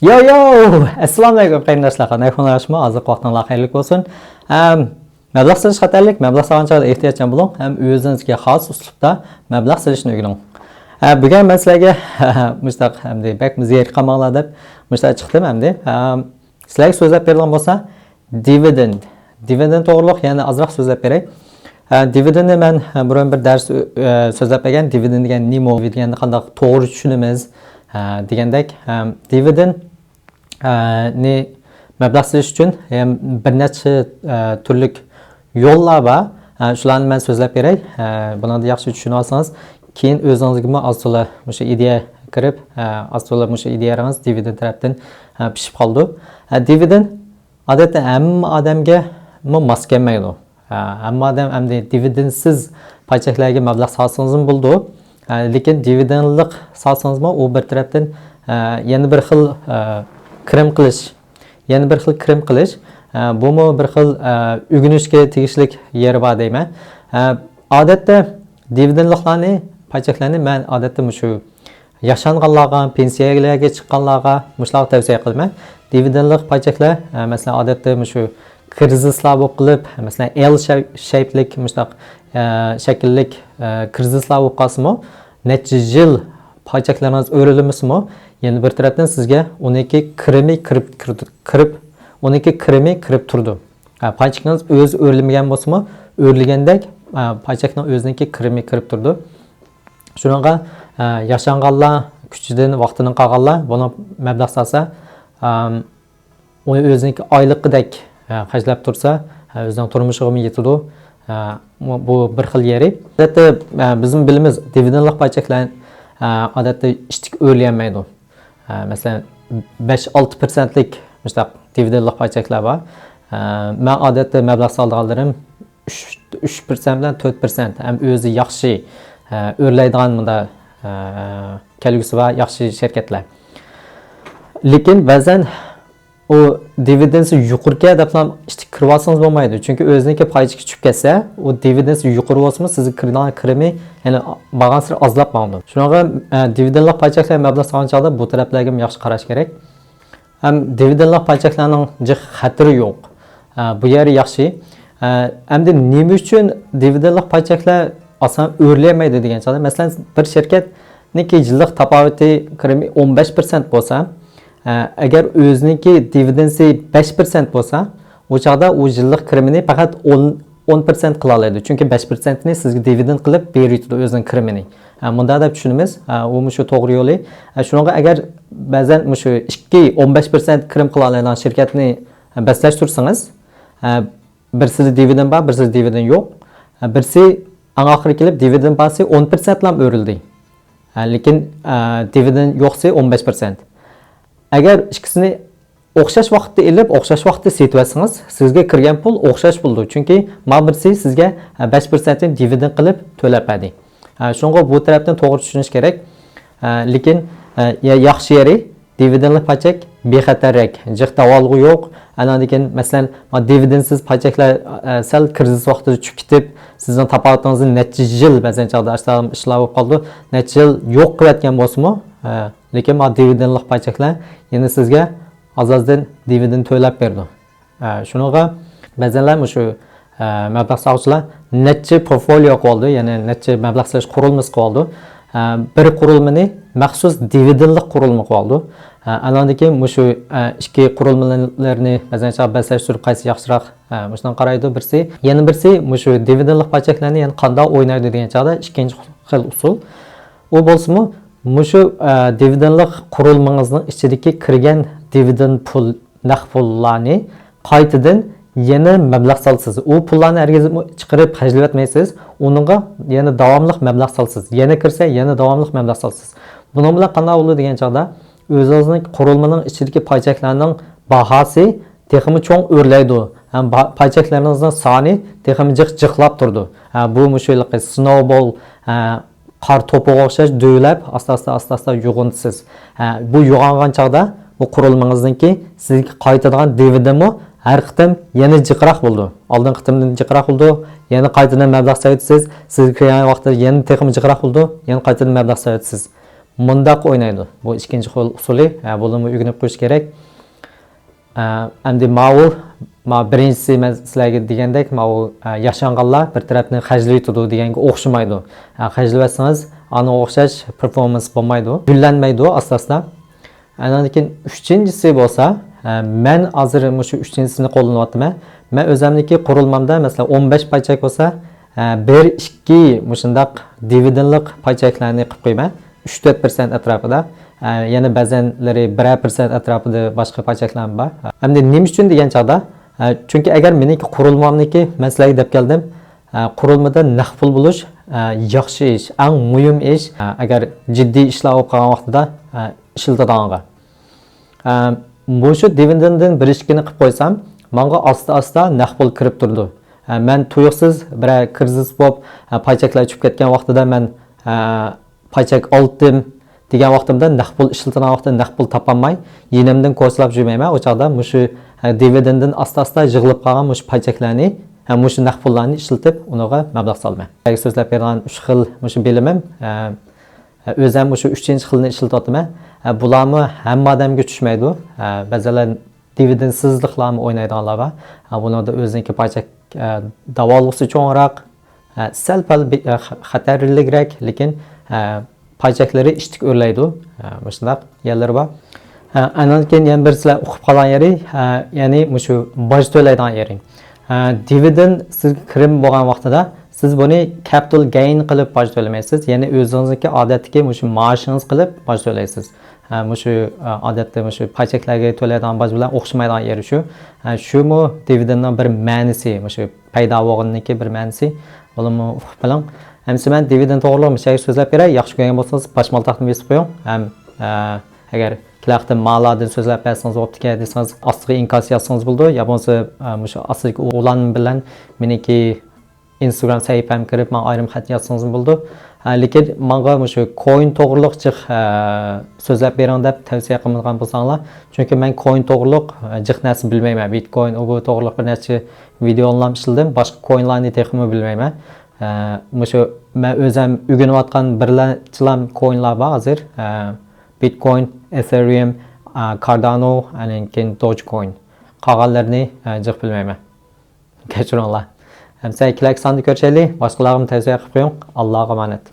Yo yo, assalomu alaykum qarindoshlar. Qanday kunlarsizmi? Hozir vaqtingiz xayrli bo'lsin. Mablag' solish xatarlik, mablag' solganchada ehtiyotchan bo'ling, ham o'zingizga xos uslubda mablag' solishni o'rganing. Bugun men sizlarga mustaq hamda bak muzeyga qamanglar deb mustaq chiqdim hamda. Sizlarga so'zlab bergan bo'lsa, dividend. Dividend to'g'riliq yana ozroq so'zlab beray. Dividendni men burun bir dars so'zlab bergan, dividend degan nima, deganni qanday to'g'ri tushunamiz degandek, dividend ni mablag' solish uchun bir necha turli yo'llar bor. Shularni men so'zlab beray. Buni yaxshi tushunib olsangiz, keyin o'zingizga asli o'sha ideya kirib, asli o'sha ideyangiz dividend tarafdan pishib qoldi. Dividend odatda hamma odamga mos kelmaydi. Hamma odam endi dividendsiz paychaklarga mablag' solsangiz bo'ldi. Lekin dividendlik solsangizmi, u bir tarafdan yana bir xil kirim qilish, bu bir xil o'rganishga tegishli yeri bor deyman. Odatda dividendliklarni, paychaklarni men odatda shu yashanganlarga, pensiyaga chiqqanlarga mushlar tavsiya qilaman. Dividendlik paychaklar masalan odatda shu krizislar bo'lib qilib, masalan L shapelik mushtaq shakllik krizislar bo'lib qolsa-mu, necha yil paychaklaringiz o'rilmasmi, yana bir tarafdan sizga 12 kirimi kirib turdi. Paychaklariniz o'z o'rilmagan bo'lsa-mu, o'rilgandek paychakning o'ziniki kirimi kirib turdi. Shunga yashanganlar, kuchidan vaqtini qolganlar buni mablag' solsa, uni o'ziniki oyliqidek xajlab tursa, o'zining turmushiga yetadi. Bu bir xil yeri. Odatda bizim bilimiz dividendlik paychaklar odatda ishtik o'rlanmaydi. Masalan 5-6%lik mushtaq dividendlik paychaklar bor. Men odatda mablag' solganlarim 3% bilan 4% ham o'zi yaxshi o'rlaydigan bunda kelgusi va yaxshi shirkatlar. Lekin ba'zan o dividendsi yuqorga deb ham ishtik kirib olsangiz bo'lmaydi. Chunki o'ziniki paychak tushib ketsa, o dividendsi yuqori bo'lsa, sizni kirimi ya'ni bag'an sir ozlab qoladi. Shunaqa dividendlik paychaklar mablag' solgan chog'da bu taraflarga yaxshi qarash kerak. Ham dividendlik paychaklarning xatiri yo'q. Bu yeri yaxshi. Endi nima uchun dividendlik paychaklar oson o'rlaymaydi degan chog'da, masalan, bir shirkatniki yillik tapovati kirimi 15% bo'lsa, agar o'ziniki dividendsi 5% bo'lsa, o chog'da u yillik kirimini faqat 10% qila oladi. Chunki 5% ni sizga dividend qilib beradi o'zining kirimini. Bunda deb tushunamiz, u shu to'g'ri yo'li. Shunga agar ba'zan shu 2-15% kirim qila oladigan shirkatni baslashtirsangiz, birsida dividend bor, birsida dividend yo'q. Birsi eng oxiri kelib dividend borsa 10% bilan o'rildi. Lekin dividend yo'qsa 15%. Agar ikkisini o'xshash vaqtda elib, o'xshash vaqtda setib, sizga kirgan pul o'xshash bo'ldi. Chunki birsi sizga 5% dividend qilib to'lab berdi. Shunga bu tarafdan to'g'ri tushunish kerak. Lekin yaxshi yeri dividendli paychak bexatarroq, jiq davolg'i yo'q. Anadikin masalan, dividendsiz paychaklar sal krizis vaqtida tushib ketib, sizning tapovatingizni necha yil ba'zan chog'da ishlar bo'lib qoldi, necha yil yo'q qilayotgan bo'lsa-mu, lekin dividendli paychaklar yana sizga azozdan dividend to'lab berdi. Shunaqa ba'zanlar shu mablag' soluvchilar necha portfolio qoldi, ya'ni necha mablag' solish qurilmasi qoldi. Bir qurilmani maxsus dividendli qurilma qoldi. Anadiki shu ikki qurilmalarni ba'zan baslashtirib qaysi yaxshiroq shundan qaraydi birsi. Yana birsi shu dividendli paychaklarni yana qanday o'ynaydi degan chog'da ikkinchi xil usul. U bo'lsa-mu, shu dividendlik qurilmangizning ichidagi kirgan dividend pul, naqd pullarni qaytadan yana mablag' solsiz. U pullarni hargiz chiqarib xarjlayotmaysiz. Uningga yana davomli mablag' solsiz. Yana kirsa, yana davomli mablag' solsiz. Buning bilan qanday bo'ladi degan chog'da o'zingizning qurilmaning ichidagi paychaklarning bahosi texmi cho'ng o'rlaydi. Ham paychaklaringizning soni texmi jiqlab turdi. Bu mushuliqi snowball qor to'piga o'xshash do'ylab asta-asta yog'intisiz. Bu yo'g'ongan chog'da bu qurilmangizniki sizga qaytadigan dividendmi har qitim yana jiqroq bo'ldi. Oldin qitimdan jiqroq bo'ldi, yana qaytadan mablag' solasiz. Sizga kirgan vaqtda yana texmi jiqroq bo'ldi, yana qaytadan mablag' solasiz. mundaq o'ynaydi. Bu ikkinchi xil usuli. Buni o'rganib qo'yish kerak. Endi ma'ul birinchisi men sizlarga degandek, yashanganlar bir tarafni xajlaydi deganga o'xshamaydi. Xajlaysangiz, ana o'xshash performance bo'lmaydi, gullanmaydi asosda. Andan keyin uchinchisi bo'lsa, men hozir shu uchinchisini qo'llanayapman. Men o'zimniki qurilmamda masalan 15 paychak bo'lsa, 1-2 mushundaq dividendlik paychaklarni qilib qo'yman. 3-4% atrofida. Yana ba'zanlari 1% atrofida boshqa paychaklar bor. Endi nima uchun degan chog'da, chunki agar meniki qurilmamniki men sizlarga deb keldim, qurilmada naqd pul bo'lish yaxshi ish, eng muhim ish. Agar jiddiy ishlar bo'lib qolgan vaqtida ishlatadiganlar. Bu shu dividenddan bir ishkini qilib qo'ysam, menga asta-asta naqd pul kirib turdi. Men tuyuqsiz bir krizis bo'lib paychaklar tushib ketgan vaqtida men paychak oldim degan vaqtimda naqd pul ishlatadigan vaqtda naqd pul topolmay, yenimdan ko'rslab yurmayman. O chog'da shu dividenddan asta-asta yig'ilib qolgan shu paychaklarni, shu naqd pullarni ishlatib, ularga mablag' solman. So'zlab bergan 3 xil shu bilimim, o'zim shu 3-xilni ishlatyapman. Bularni hamma odamga tushmaydi. Ba'zilar dividendsizliklarni o'ynaydiganlar bor. Bularda o'ziniki paychak davolg'isi cho'ngroq, sal-pal xatarliroq, lekin paychaklari ishtik o'rlaydi. Shunday yerlar bor. Andan keyin yana bir sizlar o'qib qolgan yeri, ya'ni shu boj to'laydigan yeri. Dividend siz kirim bo'lgan vaqtida siz buni capital gain qilib boj to'lamaysiz. Ya'ni o'zingizniki odatdagi shu maoshingiz qilib boj to'laysiz. Shu odatda shu paychaklarga to'laydigan boj bilan o'xshamaydigan yeri shu. Shumi dividendning bir ma'nosi, shu paydo bo'lganligi bir ma'nosi. Ularni o'qib bilan. Hamsi men dividend to'g'riliq bir şey so'zlab beray. Yaxshi ko'rgan bo'lsangiz, pashmal taqdim etib qo'ying. Agar Kilaqda ma'lardan so'zlab bersangiz bo'pti desangiz, ostiga inkas yozsangiz bo'ldi. Ya bo'lmasa shu ostiga o'lan bilan meniki Instagram sahifamga kirib, men ayrim xat yozsangiz bo'ldi. Lekin menga shu coin to'g'riliq jiq so'zlab bering deb tavsiya qilmagan bo'lsanglar, chunki men coin to'g'riliq jiq narsa bilmayman. Bitcoin u to'g'riliq bir necha videolar ishladim, boshqa coinlarni texmi bilmayman. Shu men o'zim o'rganayotgan birlachilam coinlar bor hozir. Bitcoin, Ethereum, Cardano, keyin Dogecoin. Qolganlarni jiq bilmayman. Kechiringlar. Hamsa ikkilik sonni ko'rishaylik. Boshqalarga tavsiya qilib qo'ying. Allohga emanet.